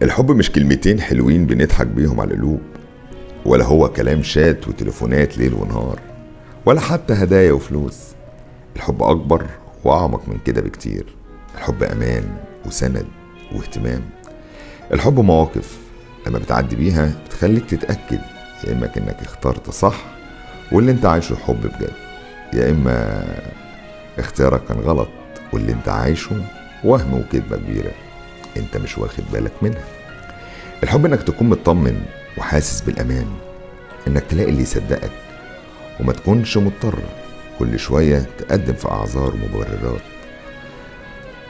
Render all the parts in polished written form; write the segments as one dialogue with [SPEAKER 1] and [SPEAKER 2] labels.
[SPEAKER 1] الحب مش كلمتين حلوين بنضحك بيهم على القلوب، ولا هو كلام شات وتليفونات ليل ونهار، ولا حتى هدايا وفلوس. الحب أكبر وأعمق من كده بكتير. الحب أمان وسند واهتمام. الحب مواقف لما بتعدي بيها بتخليك تتأكد يا إما إنك اخترت صح واللي انت عايشه حب بجد، يا إما اختيارك كان غلط واللي انت عايشه وهم وكذبة كبيرة انت مش واخد بالك منها. الحب انك تكون مطمن وحاسس بالامان، انك تلاقي اللي يصدقك وما تكونش مضطر كل شوية تقدم في اعذار ومبررات.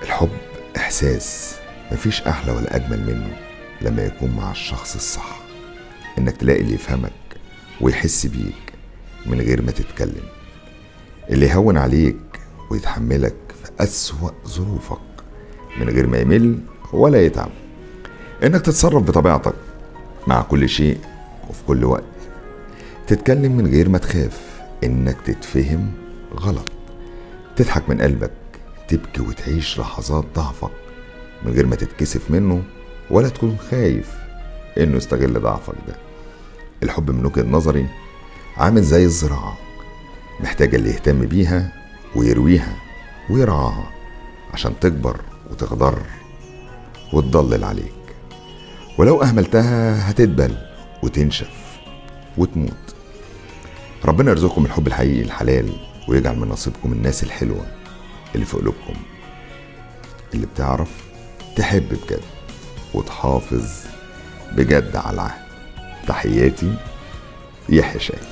[SPEAKER 1] الحب احساس مفيش احلى ولا اجمل منه لما يكون مع الشخص الصح، انك تلاقي اللي يفهمك ويحس بيك من غير ما تتكلم، اللي يهون عليك ويتحملك في أسوأ ظروفك من غير ما يمل ولا يتعب، انك تتصرف بطبيعتك مع كل شيء وفي كل وقت، تتكلم من غير ما تخاف انك تتفهم غلط، تضحك من قلبك، تبكي وتعيش لحظات ضعفك من غير ما تتكسف منه ولا تكون خايف انه يستغل ضعفك ده. الحب من وجهة نظري عامل زي الزراعة، محتاجة اللي يهتم بيها ويرويها ويرعاها عشان تكبر وتخضر وتضلل عليك، ولو أهملتها هتدبل وتنشف وتموت. ربنا يرزقكم الحب الحقيقي الحلال، ويجعل من نصيبكم الناس الحلوة اللي في قلوبكم، اللي بتعرف تحب بجد وتحافظ بجد على العهد. تحياتي، يحيى شاهين.